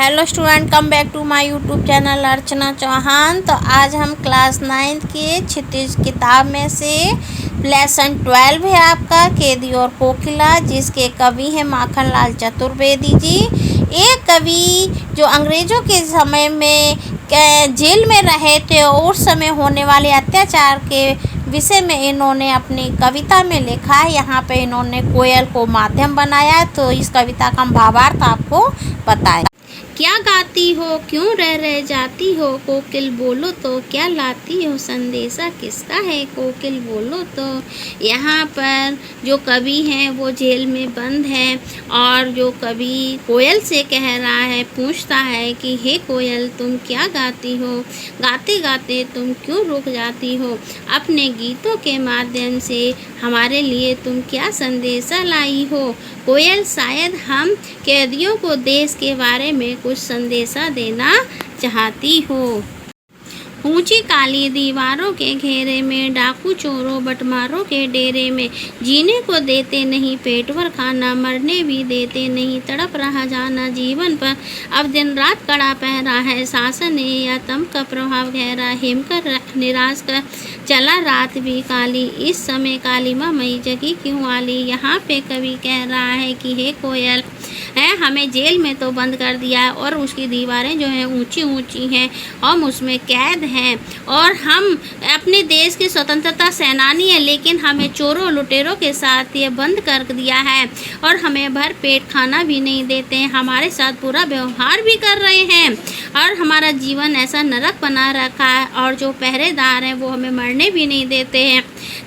Hello student, come back to my YouTube channel Archana Chauhan. तो आज हम क्लास 9 के क्षितिज किताब में से लेसन 12 है आपका कैदी और कोकिला, जिसके कवि हैं माखनलाल चतुर्वेदी जी। एक कवि जो अंग्रेज़ों के समय में जेल में रहे थे और उस समय होने वाले अत्याचार के विषय में इन्होंने अपनी कविता में लिखा है। यहाँ पे इन्होंने कोयल को माध्यम बनाया, तो इस कविता का हम भावार्थ आपको बताएं। क्या गाती हो, क्यों रह जाती हो, कोकिल बोलो तो क्या लाती हो, संदेशा किसका है, कोकिल बोलो तो। यहाँ पर जो कवि हैं वो जेल में बंद है और जो कवि कोयल से कह रहा है, पूछता है कि हे कोयल तुम क्या गाती हो, गाते गाते तुम क्यों रुक जाती हो, अपने गीतों के माध्यम से हमारे लिए तुम क्या संदेशा लाई हो। कोयल, शायद हम कैदियों को देश के बारे में कुछ संदेशा देना चाहती हो। ऊंची काली दीवारों के घेरे में, डाकू चोरों बटमारों के डेरे में, जीने को देते नहीं पेट भर खाना, मरने भी देते नहीं, तड़प रहा जाना जीवन पर। अब दिन रात कड़ा पहरा है, शासन या तम का प्रभाव गहरा, हिम कर निराश कर चला रात भी काली, इस समय कालीमा मई जगी क्यों आली। यहाँ पे कवि कह रहा है कि हे कोयल, हमें जेल में तो बंद कर दिया है और उसकी दीवारें जो हैं ऊंची ऊंची हैं, हम उसमें कैद हैं और हम अपने देश के स्वतंत्रता सेनानी हैं, लेकिन हमें चोरों लुटेरों के साथ ये बंद कर दिया है और हमें भर पेट खाना भी नहीं देते हैं, हमारे साथ बुरा व्यवहार भी कर रहे हैं और हमारा जीवन ऐसा नरक बना रखा है और जो पहरेदार हैं वो हमें मरने भी नहीं देते हैं,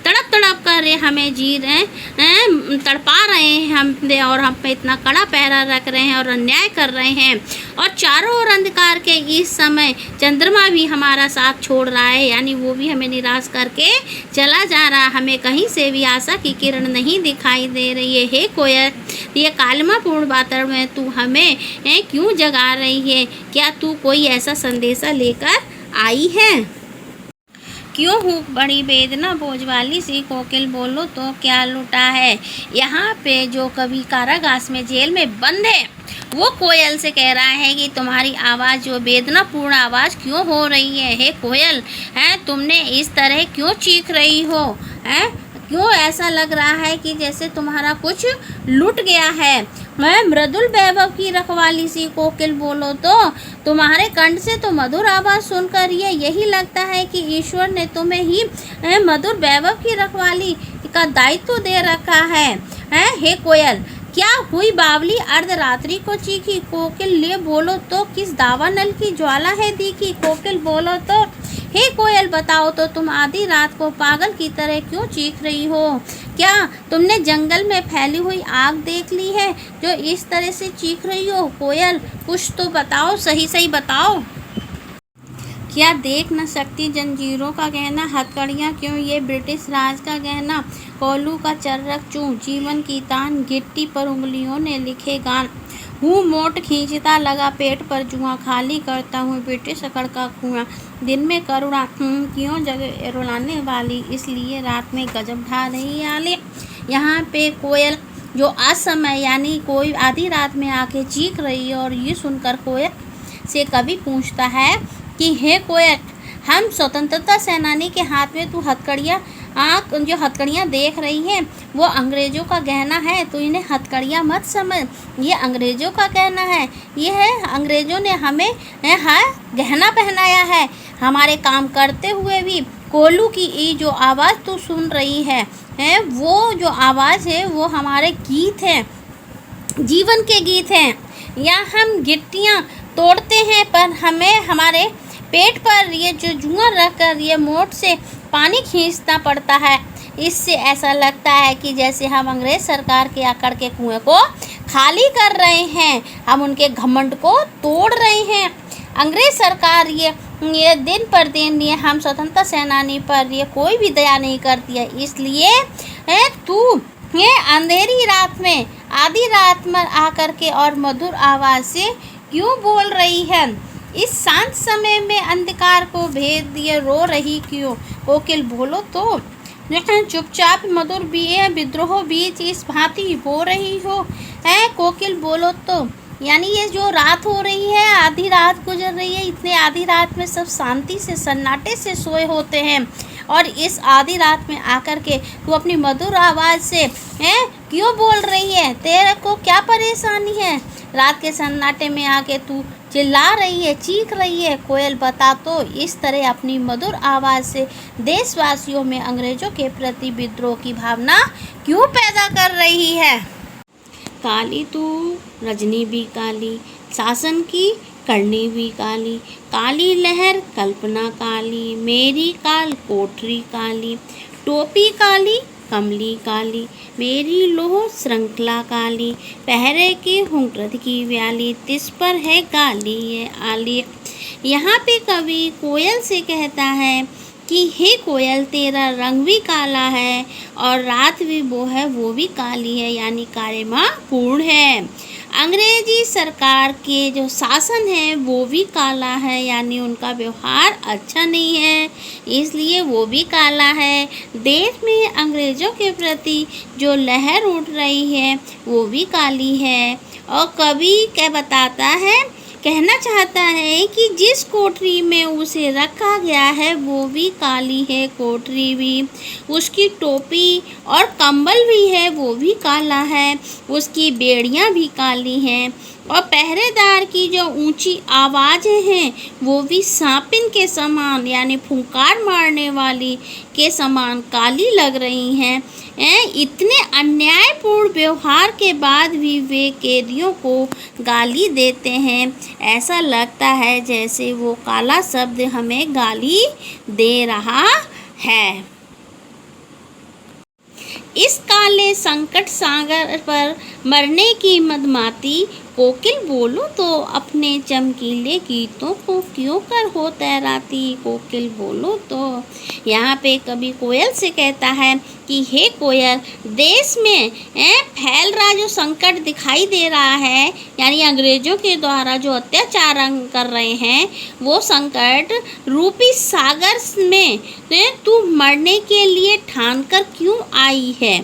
तड़प तड़प कर हमें जी रहे हैं, तड़पा रहे हैं हम और हम पे इतना कड़ा पहरा रख रहे हैं और अन्याय कर रहे हैं। और चारों ओर अंधकार के इस समय चंद्रमा भी हमारा साथ छोड़ रहा है, यानी वो भी हमें निराश करके चला जा रहा है, हमें कहीं से भी आशा की किरण नहीं दिखाई दे रही है। हे कोयल, ये कालिमापूर्ण वातावरण में तू हमें क्यों जगा रही है, क्या तू कोई ऐसा संदेशा लेकर आई है। क्यों हूँ बड़ी वेदना बोझ वाली सी, कोकिल बोलो तो क्या लुटा है। यहाँ पे जो कवि कारागार में जेल में बंद है वो कोयल से कह रहा है कि तुम्हारी आवाज़ जो वेदनापूर्ण आवाज़ क्यों हो रही है। हे कोयल, तुमने इस तरह क्यों चीख रही हो, क्यों ऐसा लग रहा है कि जैसे तुम्हारा कुछ लुट गया है। मैं मृदुल वैभव की रखवाली सी, कोकिल बोलो तो तुम्हारे कंठ से तो मधुर आवाज़ सुनकर ये यही लगता है कि ईश्वर ने तुम्हें ही मधुर वैभव की रखवाली का दायित्व दे रखा है। हे कोयल, क्या हुई बावली अर्धरात्रि को चीखी, कोकिल ले बोलो तो किस दावानल की ज्वाला है दिखी, कोकिल बोलो तो। हे कोयल, बताओ तो तुम आधी रात को पागल की तरह क्यों चीख रही हो, क्या तुमने जंगल में फैली हुई आग देख ली है जो इस तरह से चीख रही हो। कोयल, कुछ तो बताओ, सही सही बताओ। क्या देख न सकती जंजीरों का गहना, हथकड़ियाँ क्यों ये ब्रिटिश राज का गहना, कोलू का चर्रक चूँ जीवन की तान, गिट्टी पर उंगलियों ने लिखे गान, हूँ मोट खींचता लगा पेट पर जुआ, खाली करता हूँ ब्रिटिश अकड़ का कुआं, दिन में करुणा क्यों जगह रुलाने वाली, इसलिए रात में गजब ढा रही आले। यहाँ पे कोयल जो असमय यानी कोई आधी रात में आके चीख रही है और ये सुनकर कोयल से कवि पूछता है कि हे कोयल, हम स्वतंत्रता सेनानी के हाथ में तू हथकड़ियाँ जो हथकड़ियाँ देख रही हैं वो अंग्रेज़ों का गहना है, तो इन्हें हथकड़ियाँ मत समझ, ये अंग्रेज़ों का गहना है, ये है अंग्रेज़ों ने हमें गहना पहनाया है। हमारे काम करते हुए भी कोलू की जो आवाज़ तू सुन रही है वो जो आवाज़ है वो हमारे गीत हैं, जीवन के गीत हैं। या हम गिट्टियाँ तोड़ते हैं पर हमें हमारे पेट पर ये जो जुआ रख कर ये मोट से पानी खींचना पड़ता है, इससे ऐसा लगता है कि जैसे हम अंग्रेज़ सरकार के आकड़ के कुएं को खाली कर रहे हैं, हम उनके घमंड को तोड़ रहे हैं। अंग्रेज़ सरकार ये दिन पर दिन ये हम स्वतंत्रता सेनानी पर ये कोई भी दया नहीं करती है, इसलिए तू ये अंधेरी रात में आधी रात में आकर के और मधुर आवाज़ से क्यों बोल रही है, इस शांत समय में अंधकार को भेद दिए रो रही क्यों, कोकिल बोलो तो। चुपचाप मधुर भी विद्रोह बीच इस भांति हो रही हो, कोकिल बोलो तो। यानी ये जो रात हो रही है, आधी रात गुजर रही है, इतने आधी रात में सब शांति से सन्नाटे से सोए होते हैं, और इस आधी रात में आकर के तू अपनी मधुर आवाज़ से क्यों बोल रही है? तेरे को क्या परेशानी है? रात के सन्नाटे में आके तू चिल्ला रही है, चीख रही है। कोयल बता तो, इस तरह अपनी मधुर आवाज़ से देशवासियों में अंग्रेज़ों के प्रति विद्रोह की भावना क्यों पैदा कर रही है? काली तू रजनी भी काली, शासन की करनी भी काली, काली लहर कल्पना काली, मेरी काल कोठरी काली, टोपी काली कमली काली, मेरी लोह श्रृंखला काली, पहरे की हुंकृत की व्याली, तिस पर है गाली ये आली। यहाँ पे कवि कोयल से कहता है कि हे कोयल, तेरा रंग भी काला है और रात भी वो है, वो भी काली है, यानी कालिमा पूर्ण है। अंग्रेजी सरकार के जो शासन है वो भी काला है, यानी उनका व्यवहार अच्छा नहीं है, इसलिए वो भी काला है। देश में अंग्रेज़ों के प्रति जो लहर उठ रही है वो भी काली है। और कवि क्या बताता है, कहना चाहता है कि जिस कोठरी में उसे रखा गया है वो भी काली है, कोठरी भी, उसकी टोपी और कंबल भी है वो भी काला है, उसकी बेड़ियाँ भी काली हैं, और पहरेदार की जो ऊंची आवाज़ें हैं वो भी सांपिन के समान, यानी फुंकार मारने वाली के समान काली लग रही हैं। इतने अन्यायपूर्ण व्यवहार के बाद भी वे कैदियों को गाली देते हैं। ऐसा लगता है जैसे वो काला शब्द हमें गाली दे रहा है। इस काले संकट सागर पर मरने की मदमाती कोकिल, बोलो तो अपने चमकीले गीतों को क्यों कर हो तैराती, कोकिल बोलो तो। यहाँ पे कवि कोयल से कहता है कि हे कोयल, देश में फैल रहा जो संकट दिखाई दे रहा है, यानी अंग्रेज़ों के द्वारा जो अत्याचार कर रहे हैं, वो संकट रूपी सागर में तू मरने के लिए ठान कर क्यों आई है?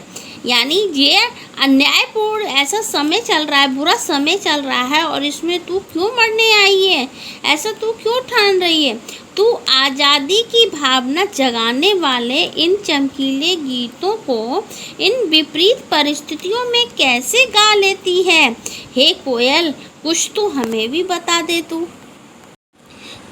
यानी ये अन्यायपूर्ण ऐसा समय चल रहा है, बुरा समय चल रहा है, और इसमें तू क्यों मरने आई है? ऐसा तू क्यों ठान रही है? तू आज़ादी की भावना जगाने वाले इन चमकीले गीतों को इन विपरीत परिस्थितियों में कैसे गा लेती है? हे कोयल, कुछ तो हमें भी बता दे तू।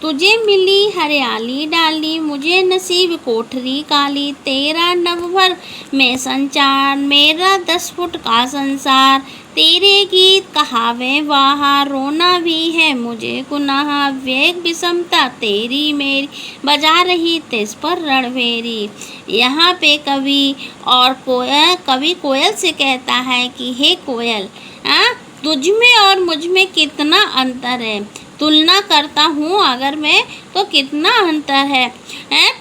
तुझे मिली हरियाली डाली, मुझे नसीब कोठरी काली, तेरा नवभर में संचार, मेरा 10 फुट का संसार, तेरे गीत कहावे वहा, रोना भी है मुझे गुनाह, वेग विषमता तेरी मेरी, बजा रही तेज पर रणभेरी। यहाँ पे कवि कोयल से कहता है कि हे कोयल, तुझ में और मुझ में कितना अंतर है, तुलना करता हूँ अगर मैं तो कितना अंतर है।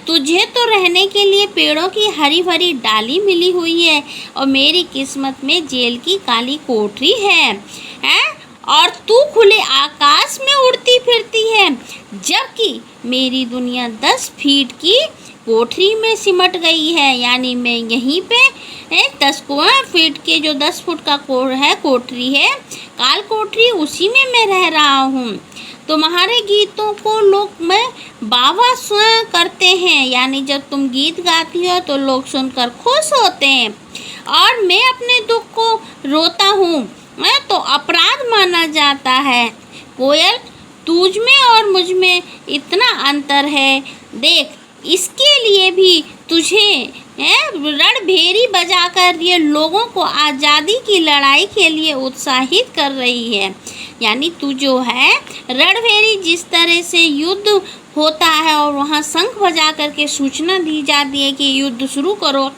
तुझे तो रहने के लिए पेड़ों की हरी भरी डाली मिली हुई है, और मेरी किस्मत में जेल की काली कोठरी है, और तू खुले आकाश में उड़ती फिरती है, जबकि मेरी दुनिया 10 फीट की कोठरी में सिमट गई है। यानी मैं यहीं पे 10 फीट के जो 10 फुट का कोठरी है, काल कोठरी, उसी में मैं रह रहा हूँ। तुम्हारे गीतों को लोग में बाबा सुन करते हैं, यानी जब तुम गीत गाती हो तो लोग सुनकर खुश होते हैं, और मैं अपने दुख को रोता हूँ तो अपराध माना जाता है। कोयल, तुझ में और मुझ में इतना अंतर है, देख, इसके लिए भी तुझे रणभेरी बजाकर ये लोगों को आज़ादी की लड़ाई के लिए उत्साहित कर रही है। यानी तू जो है रणभेरी, जिस तरह से युद्ध होता है और वहाँ शंख बजा करके सूचना दी जाती है कि युद्ध शुरू करो,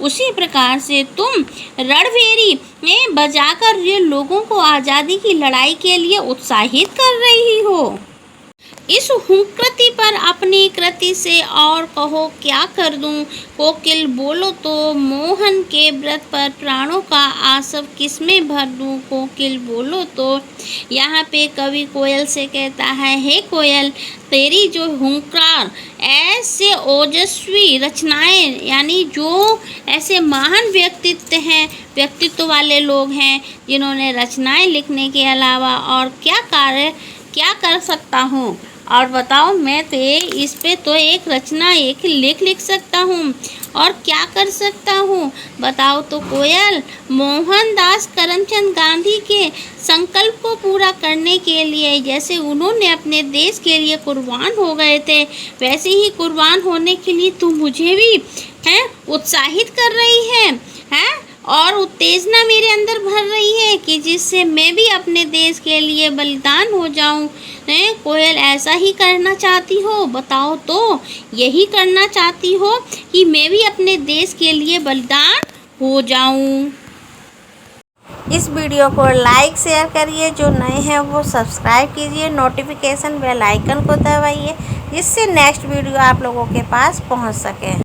उसी प्रकार से तुम रणभेरी में बजाकर ये लोगों को आज़ादी की लड़ाई के लिए उत्साहित कर रही हो। इस हुंकृति पर अपनी कृति से और कहो क्या कर दूं। कोकिल बोलो तो मोहन के व्रत पर प्राणों का आसव किसमें भर दूं। कोकिल बोलो तो यहाँ पे कवि कोयल से कहता है, हे कोयल, तेरी जो हुंकार, ऐसे ओजस्वी रचनाएं, यानी जो ऐसे महान व्यक्तित्व वाले लोग हैं जिन्होंने रचनाएं लिखने के अलावा और क्या कर सकता हूँ। और बताओ, मैं तो इस पे तो एक रचना, एक लेख लिख सकता हूँ। और क्या कर सकता हूँ बताओ तो कोयल। मोहनदास करमचंद गांधी के संकल्प को पूरा करने के लिए जैसे उन्होंने अपने देश के लिए कुर्बान हो गए थे, वैसे ही कुर्बान होने के लिए तू मुझे भी उत्साहित कर रही है और उत्तेजना मेरे अंदर भर रही है कि जिससे मैं भी अपने देश के लिए बलिदान हो जाऊं। कोयल, ऐसा ही करना चाहती हो? बताओ तो, यही करना चाहती हो कि मैं भी अपने देश के लिए बलिदान हो जाऊं। इस वीडियो को लाइक शेयर करिए, जो नए हैं वो सब्सक्राइब कीजिए, नोटिफिकेशन बेल आइकन को दबाइए, जिससे नेक्स्ट वीडियो आप लोगों के पास पहुंच सके।